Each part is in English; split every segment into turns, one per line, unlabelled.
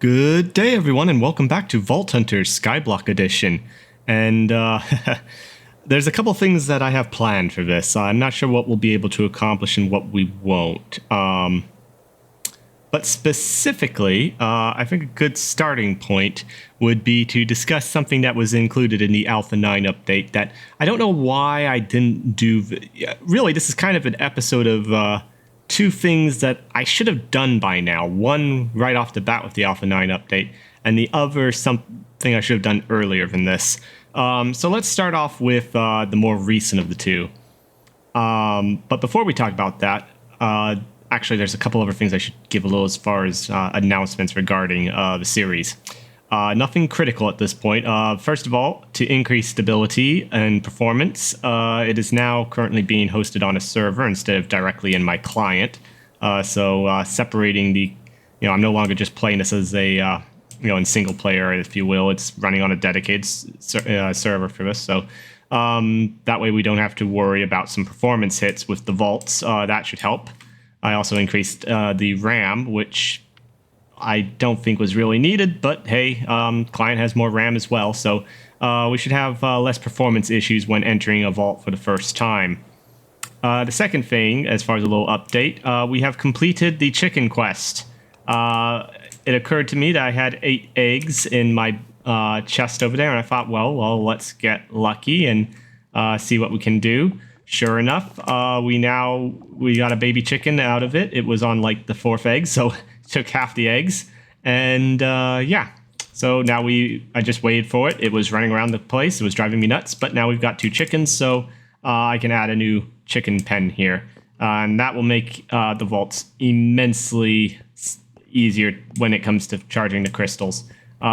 Good day, everyone, and welcome back to Vault Hunters Skyblock Edition. And there's a couple things that I have planned for this. I'm not sure what we'll be able to accomplish and what we won't. But specifically, I think a good starting point would be to discuss something that was included in the Alpha 9 update that I don't know why I didn't do. Really, this is kind of an episode of two things that I should have done by now. One right off the bat with the Alpha 9 update, and the other something I should have done earlier than this. So let's start off with the more recent of the two. But before we talk about that, actually there's a couple other things I should give a little as far as announcements regarding the series. Nothing critical at this point. First of all, to increase stability and performance, it is now currently being hosted on a server instead of directly in my client. So separating the, I'm no longer just playing this as a, in single player, if you will. It's running on a dedicated server for this. So that way we don't have to worry about some performance hits with the vaults. That should help. I also increased the RAM, which I don't think was really needed, but hey, client has more RAM as well, so we should have less performance issues when entering a vault for the first time. The second thing, as far as a little update, we have completed the chicken quest. It occurred to me that I had 8 eggs in my chest over there, and I thought, well, let's get lucky and see what we can do. Sure enough, we got a baby chicken out of it. It was on like the 4th egg, so took half the eggs, and yeah. So now I just waited for it. It was running around the place. It was driving me nuts, but now we've got 2 chickens, so I can add a new chicken pen here, and that will make the vaults immensely easier when it comes to charging the crystals.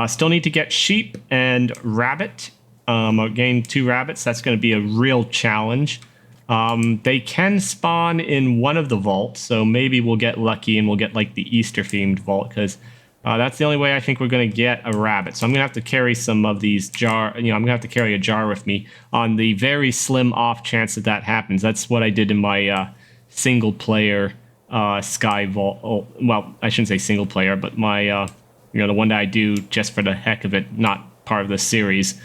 Still need to get sheep and rabbit. I'll gain 2 rabbits. That's going to be a real challenge. They can spawn in one of the vaults, so maybe we'll get lucky and we'll get like the Easter-themed vault, because that's the only way I think we're going to get a rabbit. So I'm going to have to carry some of these I'm going to have to carry a jar with me on the very slim off chance that that happens. That's what I did in my single-player Sky Vault. Oh, well, I shouldn't say single-player, but my, the one that I do just for the heck of it, not part of the series.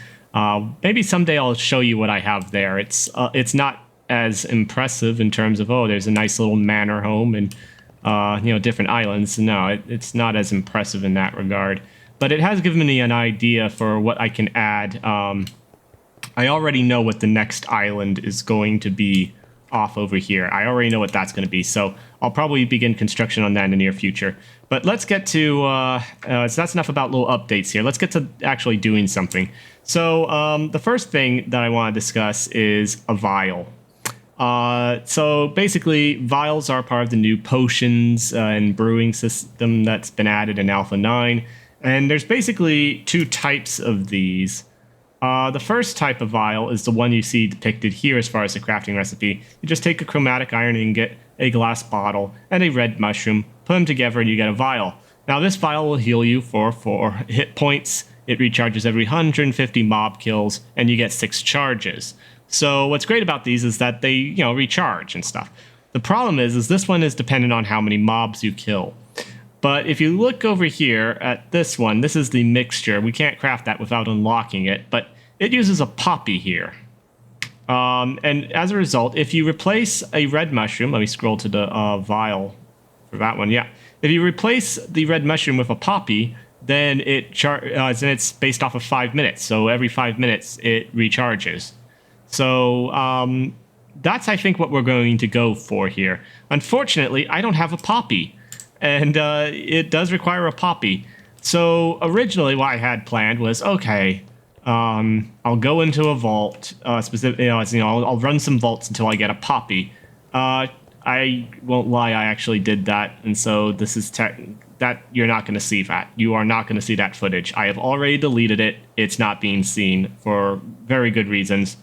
Maybe someday I'll show you what I have there. It's not as impressive in terms of, there's a nice little manor home and different islands. No, it's not as impressive in that regard, but it has given me an idea for what I can add. I already know what the next island is going to be off over here. I already know what that's going to be, so I'll probably begin construction on that in the near future. But let's get to so that's enough about little updates here. Let's get to actually doing something. So the first thing that I want to discuss is a vial. So basically, vials are part of the new potions and brewing system that's been added in Alpha 9. And there's basically 2 types of these. The first type of vial is the one you see depicted here as far as the crafting recipe. You just take a chromatic iron ingot, a glass bottle, and a red mushroom, put them together and you get a vial. Now this vial will heal you for 4 hit points. It recharges every 150 mob kills, and you get 6 charges. So what's great about these is that they, recharge and stuff. The problem is this one is dependent on how many mobs you kill. But if you look over here at this one, this is the mixture. We can't craft that without unlocking it, but it uses a poppy here. And as a result, if you replace a red mushroom, let me scroll to the vial for that one. Yeah, if you replace the red mushroom with a poppy, then it's based off of 5 minutes. So every 5 minutes it recharges. So that's, I think, what we're going to go for here. Unfortunately, I don't have a poppy, and it does require a poppy. So originally what I had planned was, okay, I'll go into a vault, I'll run some vaults until I get a poppy. I won't lie, I actually did that, and so this is that you're not going to see that. You are not going to see that footage. I have already deleted it. It's not being seen for very good reasons.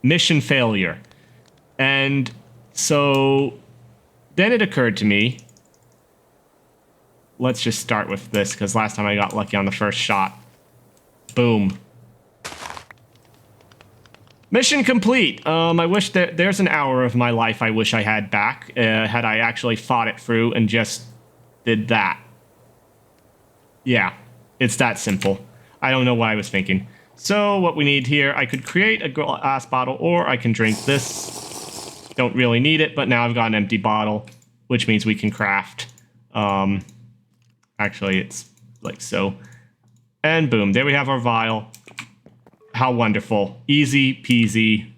Mission failure. And so then it occurred to me, let's just start with this, because last time I got lucky on the first shot. Boom. Mission complete. I wish there's an hour of my life I wish I had back, had I actually fought it through and just did that. Yeah, it's that simple. I don't know what I was thinking. So what we need here, I could create a glass bottle, or I can drink this. Don't really need it, but now I've got an empty bottle, which means we can craft. Actually, it's like so. And boom, there we have our vial. How wonderful. Easy peasy,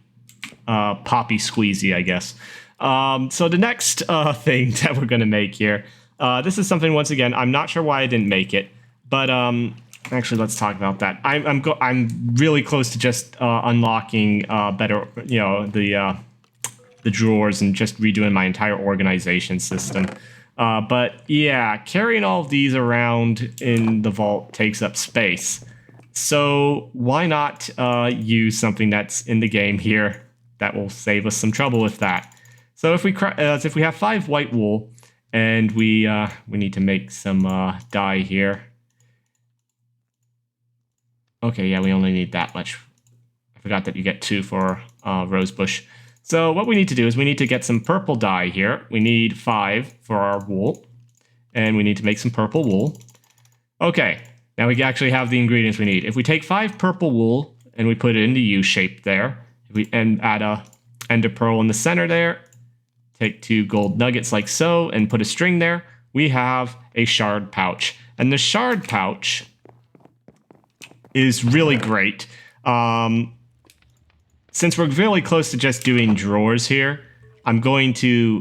poppy squeezy, I guess. So the next thing that we're going to make here, this is something, once again, I'm not sure why I didn't make it, but actually, let's talk about that. I'm really close to just unlocking better, the drawers and just redoing my entire organization system. But yeah, carrying all of these around in the vault takes up space. So why not use something that's in the game here that will save us some trouble with that? So if we have 5 white wool, and we need to make some dye here. Okay, yeah, we only need that much. I forgot that you get 2 for rosebush. So what we need to do is we need to get some purple dye here. We need 5 for our wool, and we need to make some purple wool. Okay, now we actually have the ingredients we need. If we take 5 purple wool and we put it in the U shape there, and add a ender pearl in the center there, take 2 gold nuggets like so, and put a string there, we have a shard pouch. And the shard pouch is really great. Since we're really close to just doing drawers here, I'm going to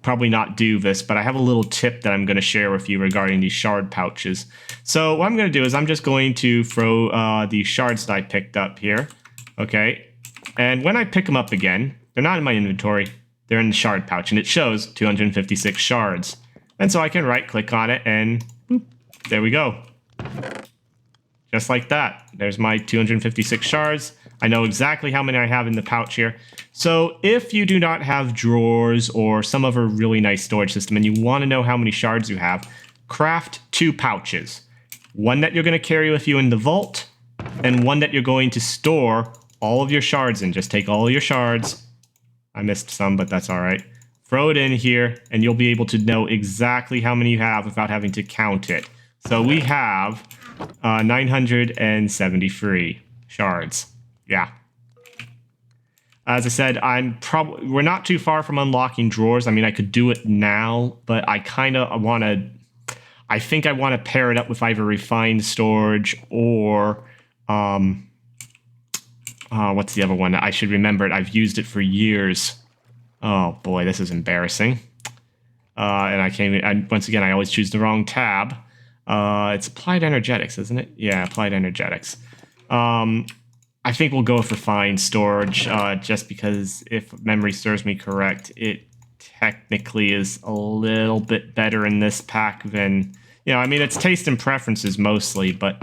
probably not do this, but I have a little tip that I'm going to share with you regarding these shard pouches. So what I'm going to do is I'm just going to throw the shards that I picked up here. Okay. And when I pick them up again, they're not in my inventory. They're in the shard pouch, and it shows 256 shards. And so I can right-click on it, and boop, there we go. Just like that. There's my 256 shards. I know exactly how many I have in the pouch here. So if you do not have drawers or some other really nice storage system and you want to know how many shards you have, craft 2 pouches. One that you're going to carry with you in the vault, and one that you're going to store all of your shards in. Just take all your shards. I missed some, but that's all right. Throw it in here, and you'll be able to know exactly how many you have without having to count it. So we have 973 shards. Yeah. As I said, we're not too far from unlocking drawers. I mean, I could do it now, but I kind of want to. I think I want to pair it up with either refined storage or what's the other one? I should remember it. I've used it for years. Oh boy, this is embarrassing. And I can't even. Once again, I always choose the wrong tab. It's applied energetics, isn't it? Yeah, applied energetics. I think we'll go for refined storage, just because if memory serves me correct, it technically is a little bit better in this pack than, I mean, it's taste and preferences mostly, but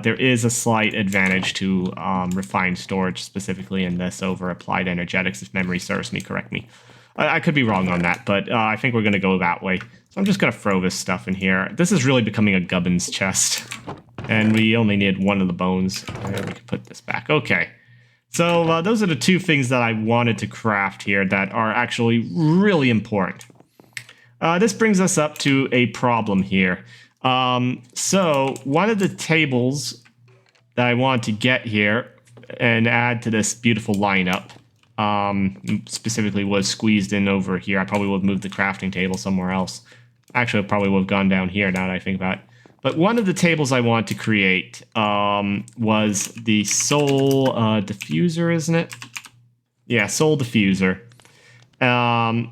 there is a slight advantage to refined storage, specifically in this over applied energetics, if memory serves me, correct me. I could be wrong on that, but I think we're going to go that way. So I'm just going to throw this stuff in here. This is really becoming a Gubbins chest. And we only need one of the bones. And we can put this back. Okay. So those are the 2 things that I wanted to craft here that are actually really important. This brings us up to a problem here. So one of the tables that I want to get here and add to this beautiful lineup, specifically was squeezed in over here. I probably would have moved the crafting table somewhere else. Actually, I probably would have gone down here now that I think about it. But one of the tables I want to create was the Soul Diffuser, isn't it? Yeah, Soul Diffuser. And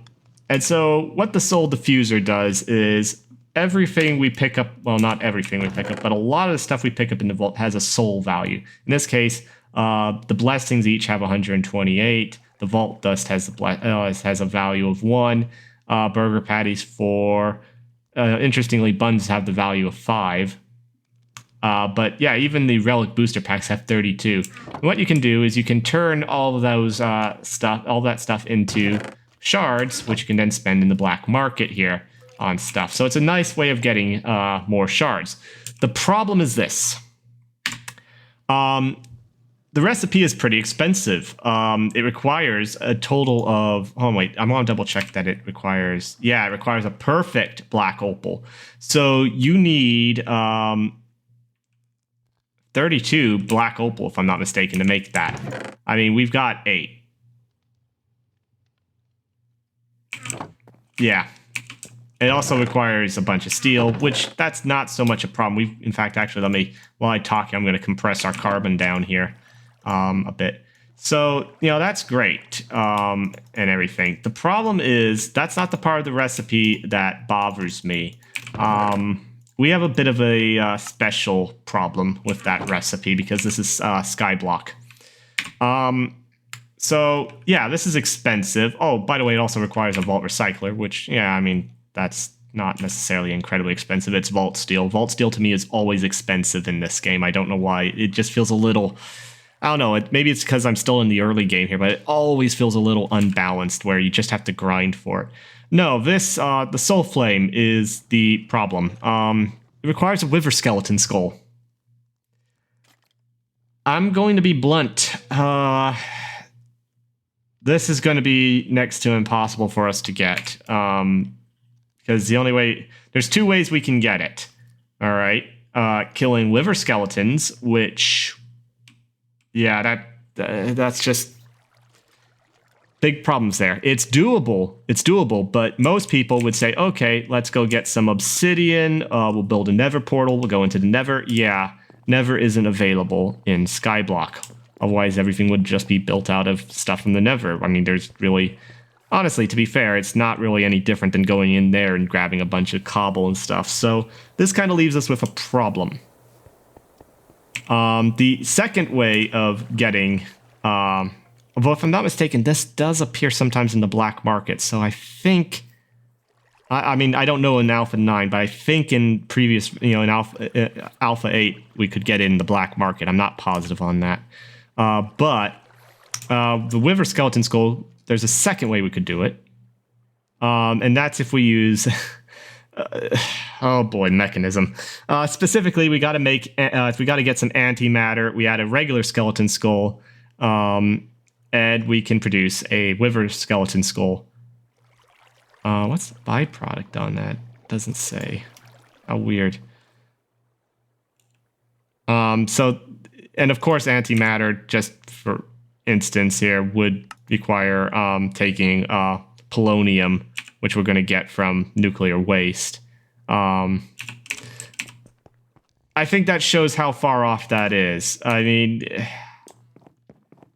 so what the Soul Diffuser does is everything we pick up, well, not everything we pick up, but a lot of the stuff we pick up in the vault has a soul value. In this case, the blessings each have 128. The vault dust has a value of 1. Burger patties 4. Interestingly, buns have the value of 5. But yeah, even the relic booster packs have 32. And what you can do is you can turn all of those all that stuff into shards, which you can then spend in the black market here on stuff. So it's a nice way of getting more shards. The problem is this. the recipe is pretty expensive. It requires a total of, oh wait, I'm gonna double check that it requires, yeah, it requires a perfect black opal. So you need 32 black opal, if I'm not mistaken, to make that. I mean, we've got 8. Yeah. It also requires a bunch of steel, which that's not so much a problem. In fact, actually, while I talk, I'm going to compress our carbon down here a bit. So, that's great and everything. The problem is that's not the part of the recipe that bothers me. We have a bit of a special problem with that recipe because this is Skyblock. So, yeah, this is expensive. Oh, by the way, it also requires a Vault Recycler, which, yeah, I mean, that's not necessarily incredibly expensive. It's Vault Steel. Vault Steel to me is always expensive in this game. I don't know why. It just feels a little... I don't know. Maybe it's because I'm still in the early game here, but it always feels a little unbalanced where you just have to grind for it. No, this, the Soul Flame is the problem. It requires a Wither Skeleton Skull. I'm going to be blunt. This is going to be next to impossible for us to get. Because the only way... There's 2 ways we can get it. All right. Killing Wither Skeletons, which... Yeah, that's just... Big problems there. It's doable, but most people would say, okay, let's go get some obsidian. We'll build a nether portal. We'll go into the nether. Yeah, nether isn't available in Skyblock. Otherwise, everything would just be built out of stuff from the nether. I mean, there's really... Honestly, to be fair, it's not really any different than going in there and grabbing a bunch of cobble and stuff. So this kind of leaves us with a problem. The second way of getting... although if I'm not mistaken, this does appear sometimes in the black market. So I think... I mean, I don't know in Alpha 9, but I think in previous... in Alpha 8, we could get in the black market. I'm not positive on that. But the Wither Skeleton Skull... There's a second way we could do it. And that's if we use... oh boy, mechanism. Specifically, we got to get some antimatter. We add a regular skeleton skull, and we can produce a Wither Skeleton Skull. What's the byproduct on that? Doesn't say. How weird. So, and of course, antimatter, just for instance here, would require taking polonium, which we're going to get from nuclear waste. I think that shows how far off that is. I mean,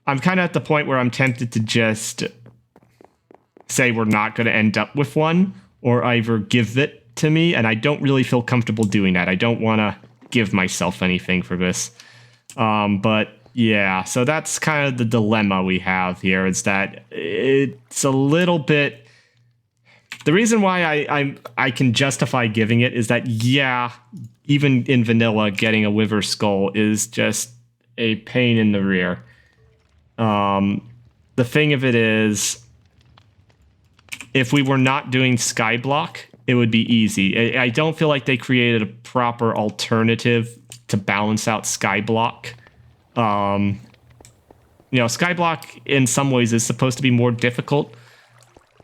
I'm kind of at the point where I'm tempted to just say we're not going to end up with one, or either give it to me, and I don't really feel comfortable doing that. I don't want to give myself anything for this. But yeah, so that's kind of the dilemma we have here, is that it's a little bit... The reason why I can justify giving it is that, yeah, even in vanilla, getting a Wither Skull is just a pain in the rear. The thing of it is, if we were not doing Skyblock, it would be easy. I don't feel like they created a proper alternative to balance out Skyblock. Skyblock in some ways is supposed to be more difficult,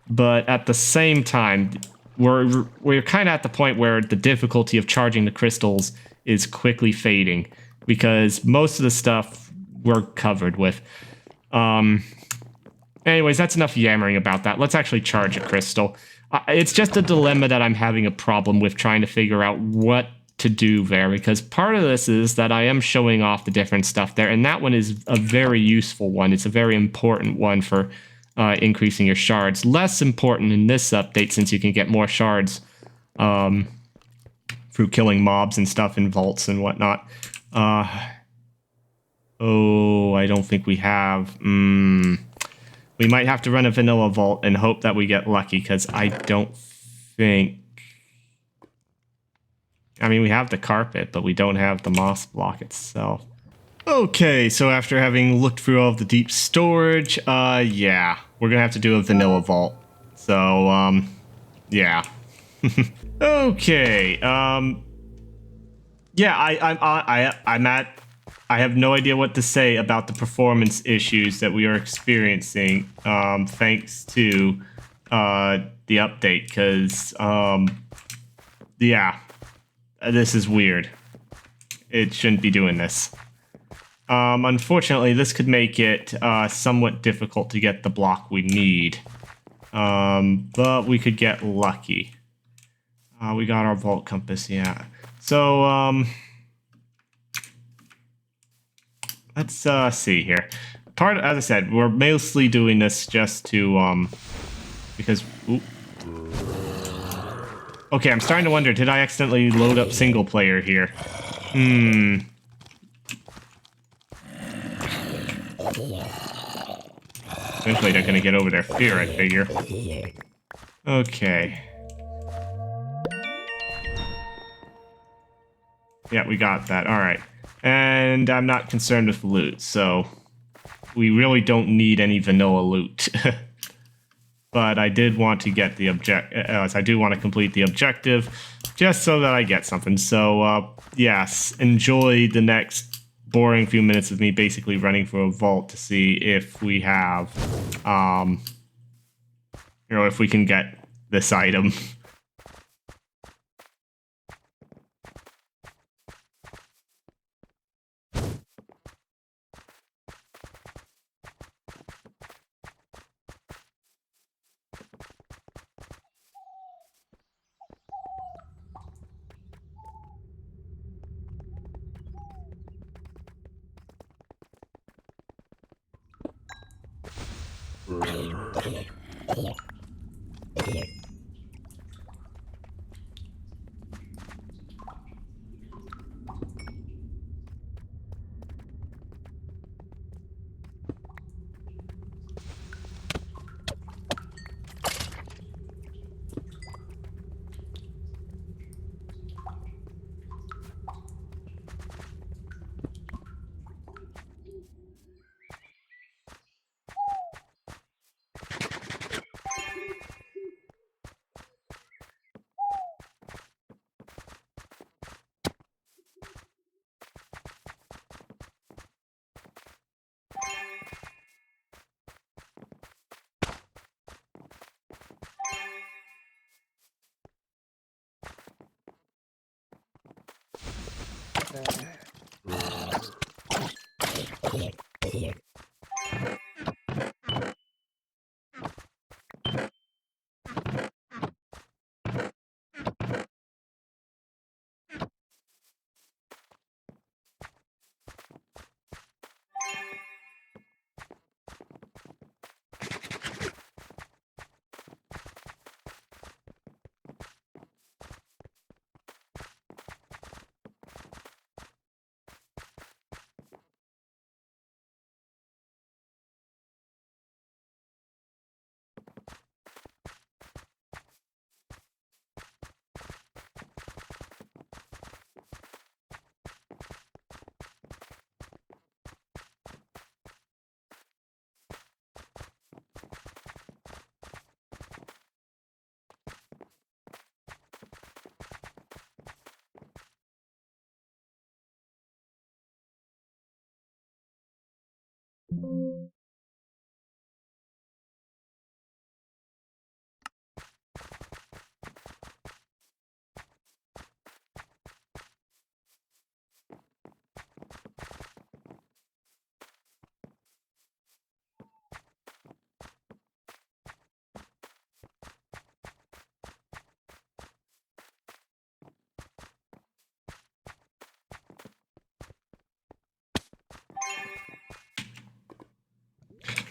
but at the same time, we're kind of at the point where the difficulty of charging the crystals is quickly fading, because most of the stuff we're covered with. Anyways, that's enough yammering about that. Let's actually charge a crystal. It's just a dilemma that I'm having a problem with trying to figure out what to do there, because part of this is that I am showing off the different stuff there, and that one is a very useful one. It's a very important one for increasing your shards. Less important in this update, since you can get more shards through killing mobs and stuff in vaults and whatnot. Oh, I don't think we have... We might have to run a vanilla vault and hope that we get lucky, because I don't think... I mean, we have the carpet, but we don't have the moss block itself. Okay, so after having looked through all of the deep storage, yeah, we're gonna have to do a vanilla vault. So, yeah. Okay, yeah, I'm at I have no idea what to say about the performance issues that we are experiencing, thanks to the update, because, yeah, this is weird. It shouldn't be doing this. Unfortunately, this could make it somewhat difficult to get the block we need, but we could get lucky. We got our vault compass, yeah. So, let's see here. As I said, we're mostly doing this just to because. Ooh. Okay, I'm starting to wonder. Did I accidentally load up single player here? Eventually, they're gonna get over their fear, I figure. Okay. Yeah, we got that. All right. And I'm not concerned with loot, so we really don't need any vanilla loot. But I did want to get the I do want to complete the objective, just so that I get something. So, yes, enjoy the next boring few minutes of me basically running for a vault to see if we have, if we can get this item.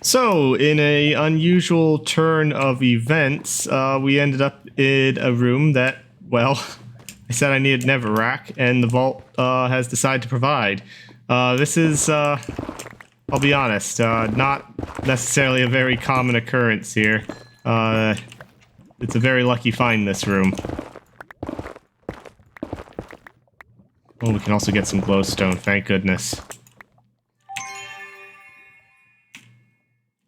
So, in a unusual turn of events, we ended up in a room that, well, I said I needed Netherrack, and the Vault has decided to provide. This is, I'll be honest, not necessarily a very common occurrence here. It's a very lucky find, this room. Oh, we can also get some glowstone, thank goodness.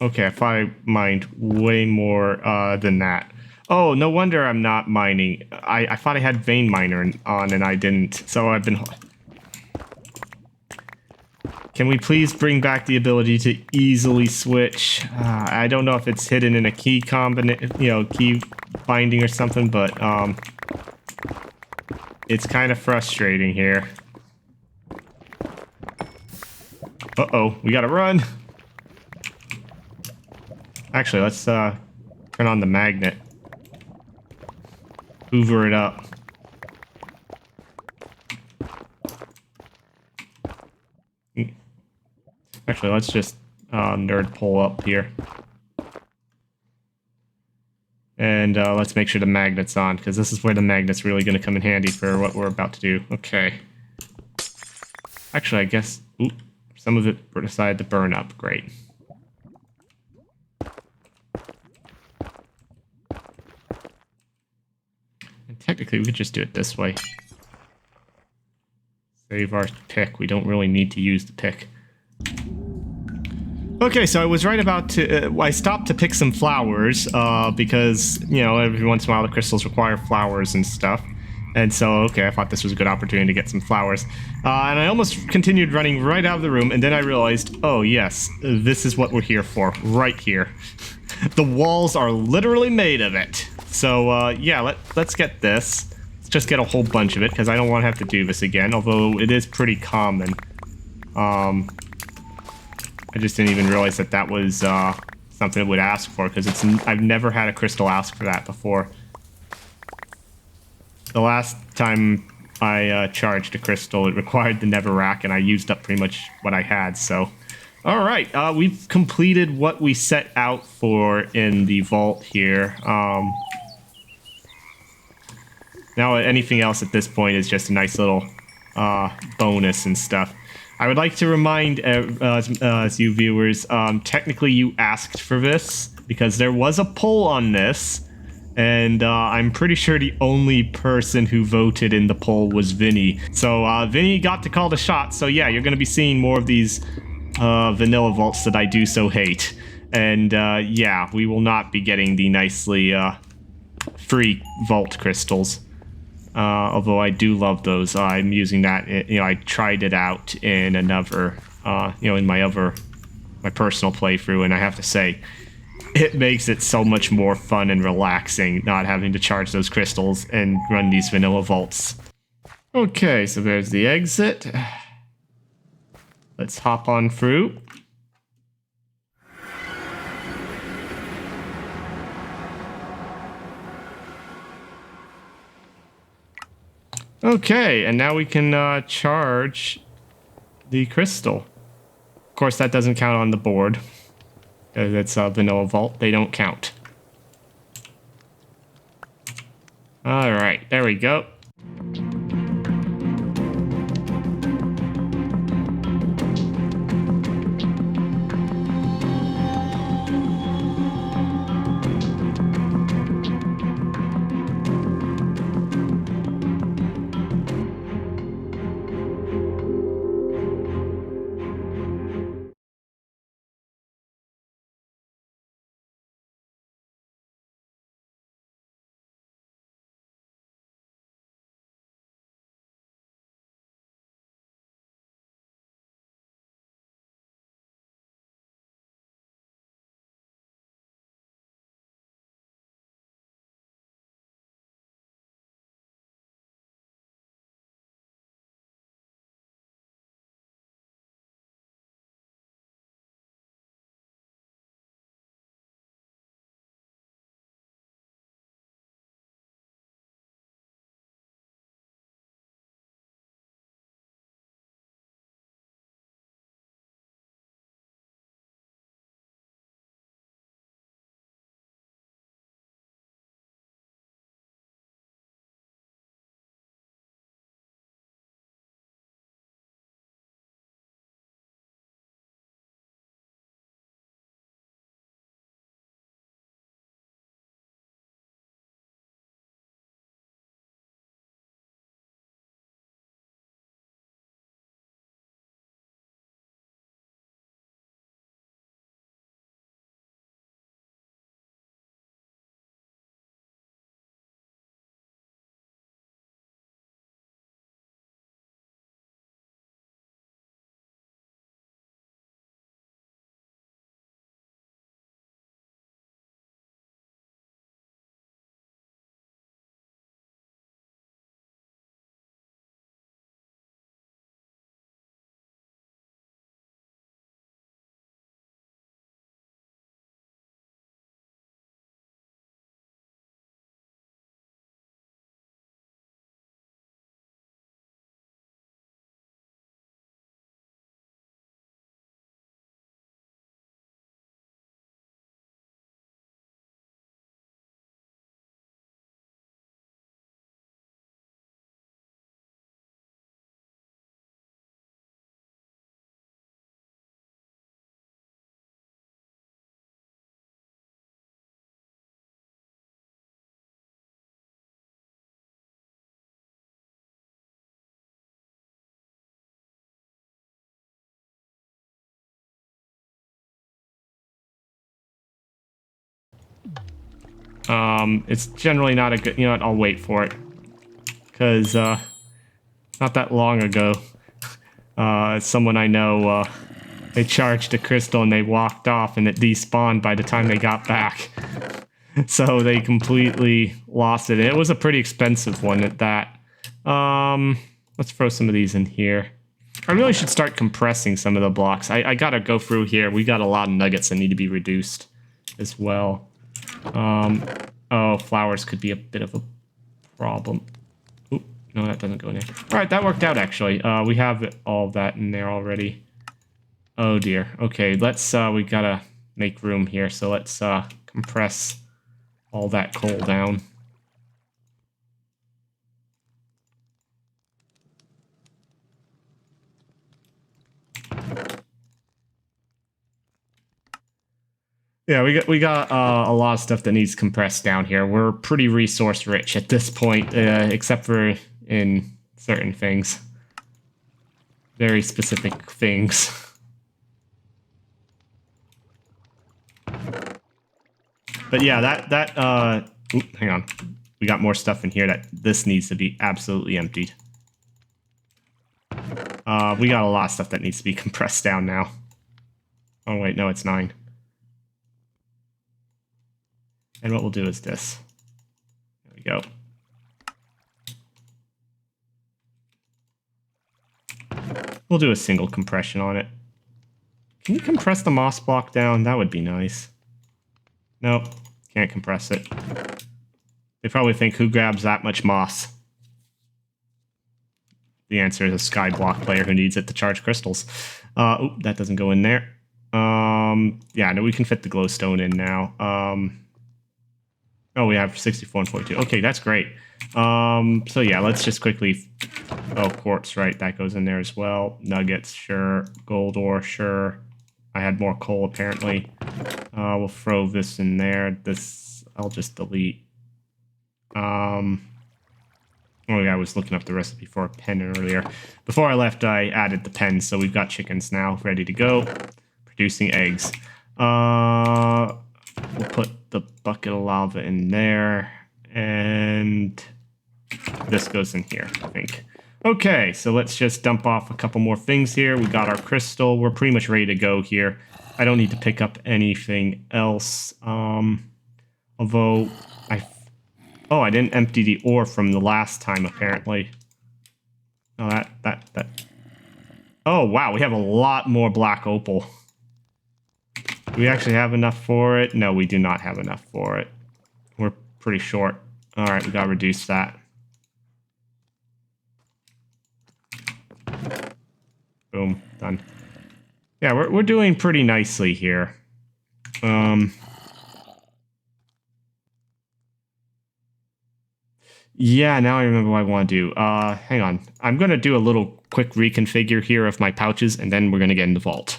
Okay, I thought I mined way more than that. Oh, no wonder I'm not mining. I thought I had vein miner on and I didn't. So I've been... Can we please bring back the ability to easily switch? I don't know if it's hidden in a key key binding or something, but it's kind of frustrating here. Uh-oh, we gotta run. Actually, let's turn on the magnet. Hoover it up. Actually, let's just nerd pull up here. And let's make sure the magnet's on, because this is where the magnet's really going to come in handy for what we're about to do. Okay. Actually, I guess... Oop, some of it decided to burn up. Great. And technically, we could just do it this way. Save our pick. We don't really need to use the pick. Okay, so I was right about to... I stopped to pick some flowers, because, you know, every once in a while the crystals require flowers and stuff. And so, okay, I thought this was a good opportunity to get some flowers. And I almost continued running right out of the room, and then I realized, oh yes, this is what we're here for, right here. The walls are literally made of it. So, yeah, let's get this. Let's just get a whole bunch of it, because I don't want to have to do this again, although it is pretty common. I just didn't even realize that that was something it would ask for, because I've never had a crystal ask for that before. The last time I charged a crystal, it required the nether rack, and I used up pretty much what I had, so... Alright, we've completed what we set out for in the vault here. Now anything else at this point is just a nice little bonus and stuff. I would like to remind you viewers, technically you asked for this, because there was a poll on this, and I'm pretty sure the only person who voted in the poll was Vinny. So Vinny got to call the shot, so yeah, you're going to be seeing more of these vanilla vaults that I do so hate. And yeah, we will not be getting the nicely free vault crystals. Although I do love those. I'm using that, you know, I tried it out in another, you know, in my personal playthrough, and I have to say, it makes it so much more fun and relaxing not having to charge those crystals and run these vanilla vaults. Okay, so there's the exit. Let's hop on through. Okay, and now we can charge the crystal. Of course, that doesn't count on the board. It's a vanilla vault. They don't count. Alright, there we go. It's generally not a good... You know what? I'll wait for it. Because, not that long ago, someone I know, they charged a crystal and they walked off and it despawned by the time they got back. So they completely lost it. It was a pretty expensive one at that. Let's throw some of these in here. I really should start compressing some of the blocks. I gotta go through here. We got a lot of nuggets that need to be reduced as well. Oh, flowers could be a bit of a problem. Oop, no, that doesn't go in there. All right, that worked out, actually. We have all that in there already. Oh, dear. Okay, let's, we gotta make room here. So let's, compress all that coal down. Yeah, we got a lot of stuff that needs compressed down here. We're pretty resource rich at this point, except for in certain things. Very specific things. But yeah, oop, hang on. We got more stuff in here that this needs to be absolutely emptied. We got a lot of stuff that needs to be compressed down now. Oh wait, no, it's 9. And what we'll do is this. There we go. We'll do a single compression on it. Can you compress the moss block down? That would be nice. Nope, can't compress it. They probably think, who grabs that much moss? The answer is a Skyblock player who needs it to charge crystals. Oop, that doesn't go in there. Yeah, no, we can fit the glowstone in now. Oh, we have 64 and 42. Okay, that's great. So yeah, let's just quickly... Oh, quartz, right, that goes in there as well. Nuggets, sure. Gold ore, sure. I had more coal, apparently. We'll throw this in there. This, I'll just delete. Oh yeah, I was looking up the recipe for a pen earlier. Before I left, I added the pen, so we've got chickens now ready to go. Producing eggs. We'll put the bucket of lava in there. And this goes in here, I think. Okay, so let's just dump off a couple more things here. We got our crystal. We're pretty much ready to go here. I don't need to pick up anything else. Although I didn't empty the ore from the last time, apparently. Oh, that. Oh, wow, we have a lot more black opal. Do we actually have enough for it? No, we do not have enough for it. We're pretty short. All right, we gotta reduce that. Boom, done. Yeah, we're doing pretty nicely here. Yeah, now I remember what I want to do. Hang on. I'm going to do a little quick reconfigure here of my pouches, and then we're going to get in the vault.